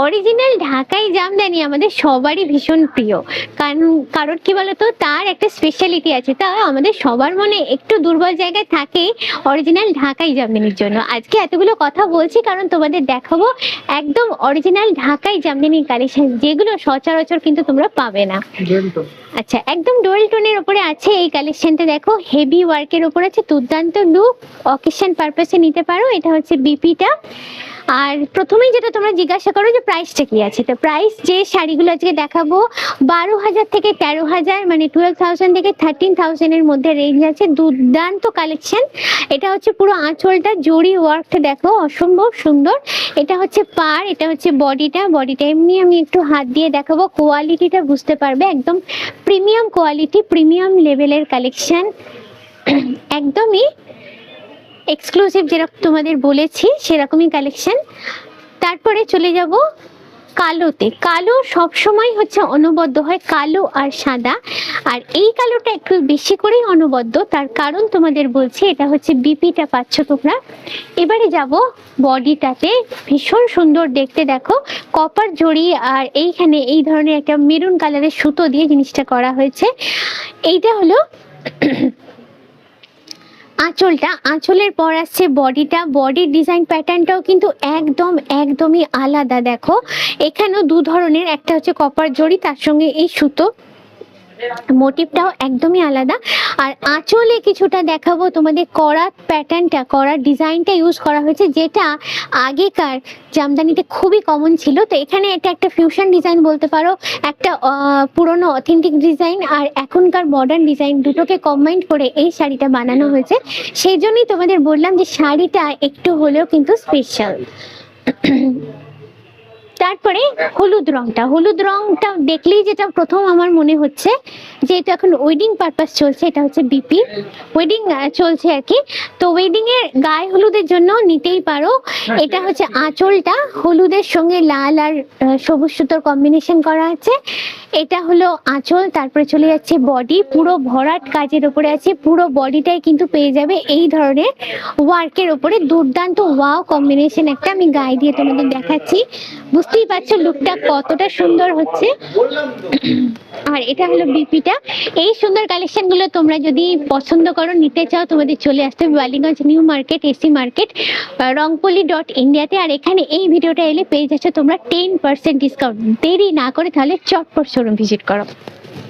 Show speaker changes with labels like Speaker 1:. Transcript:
Speaker 1: Original ঢাকাই জামদানি আমাদের সবারই ভীষণ প্রিয়। কারণ কি বলতো, তার একটা স্পেশালিটি আছে। তা আমাদের সবার মনে একটু দুর্বল জায়গায় থাকে অরিজিনাল ঢাকাই জামদানির জন্য। আজকে এতগুলো কথা বলছি কারণ তোমাদের দেখাবো একদম অরিজিনাল ঢাকাই জামদানির কালেকশন, যেগুলো সচরাচর কিন্তু তোমরা পাবে না। আচ্ছা, একদম ডুয়াল টোনের উপরে আছে এই কালেকশনটা। দেখো, হেভি ওয়ার্কের উপর আছে, দুর্দান্ত লুক। অকেশন পারপাসে নিতে পারো। এটা হচ্ছে বিপিটা। আর প্রথমেই যেটা তোমরা জিজ্ঞাসা করো যে প্রাইসটা কি আছে, তো প্রাইস যে শাড়িগুলো আজকে দেখাবো 12,000 থেকে 13,000, মানে 12,000 থেকে 13,000 এর মধ্যে রেঞ্জ আছে। দুর্দান্ত কালেকশন। এটা হচ্ছে পুরো আঁচলটা জরি ওয়ার্কটা, দেখো অসম্ভব সুন্দর। এটা হচ্ছে পার, এটা হচ্ছে বডিটা এমনি আমি একটু হাত দিয়ে দেখাবো, কোয়ালিটিটা বুঝতে পারবে। একদম প্রিমিয়াম কোয়ালিটি, প্রিমিয়াম লেভেলের কালেকশন, একদমই এক্সক্লুসিভ, যেরকম তোমাদের বলেছি সেরকমই কালেকশন। তারপরে চলে যাব কালোতে। কালো সবসময় হচ্ছে অনবদ্য হয়, কালো আর সাদা। আর এই কালোটা একটু বেশি করেই অনবদ্য, তার কারণ তোমাদের বলছি। এটা হচ্ছে বিপিটা পাচ্ছ তোমরা। এবারে যাব বডিটাতে, ভীষণ সুন্দর দেখতে। দেখো কপার জড়ি, আর এইখানে এই ধরনের একটা মেরুন কালারের সুতো দিয়ে জিনিসটা করা হয়েছে। এইটা হলো আঁচলটা। আঁচলের পর আসছে বডিটা। বডির ডিজাইন প্যাটার্নটাও কিন্তু একদমই আলাদা। দেখো এখানেও দু ধরনের, একটা হচ্ছে কপার জড়ি, তার সঙ্গে এই সুতো মোটিভটাও একদমই আলাদা। আর আঁচলে কিছুটা দেখাবো তোমাদের, করার প্যাটার্নটা, করার ডিজাইনটা ইউজ করা হয়েছে, যেটা আগেকার জামদানিতে খুবই কমন ছিল। তো এখানে এটা একটা ফিউশন ডিজাইন বলতে পারো, একটা পুরনো অথেন্টিক ডিজাইন আর এখনকার মডার্ন ডিজাইন দুটোকে কম্বাইন করে এই শাড়িটা বানানো হয়েছে। সেই জন্যই তোমাদের বললাম যে শাড়িটা একটু হলেও কিন্তু স্পেশাল। তারপরে হলুদ রংটা দেখলেই যেটা প্রথম আমার মনে হচ্ছে, যেহেতু এখন ওয়েডিং পারপাস চলছে, এটা হচ্ছে বিপি ওয়েডিং চলছে আর কি। তো ওয়েডিং এর গায়ে হলুদের জন্য নিতেই পারো। এটা হচ্ছে আঁচলটা, হলুদের সঙ্গে লাল আর সবুজ সুতোর কম্বিনেশন করা আছে। এটা হলো আঁচল। তারপরে চলে যাচ্ছে বডি, পুরো ভরাট কাজের উপরে আছে। পুরো বডিটাই কিন্তু পেয়ে যাবে এই ধরনের ওয়ার্কের উপরে। দুর্দান্ত ওয়াও কম্বিনেশন একটা, আমি গায়ে দিয়ে তোমাদের দেখাচ্ছি, বুঝতেই পারছো লুকটা কতটা সুন্দর হচ্ছে। আর এটা হলো বিপিটা। এই সুন্দর কালেকশন গুলো তোমরা যদি পছন্দ করো, নিতে চাও, তোমাদের চলে আসতে হবে Ballygunge new market, AC market, rongpoli.india-তে। আর এখানে এই ভিডিওটা এলে পেয়ে যাচ্ছ তোমরা 10% ডিসকাউন্ট। দেরি না করে তাহলে চটপট শোরুম ভিজিট করো।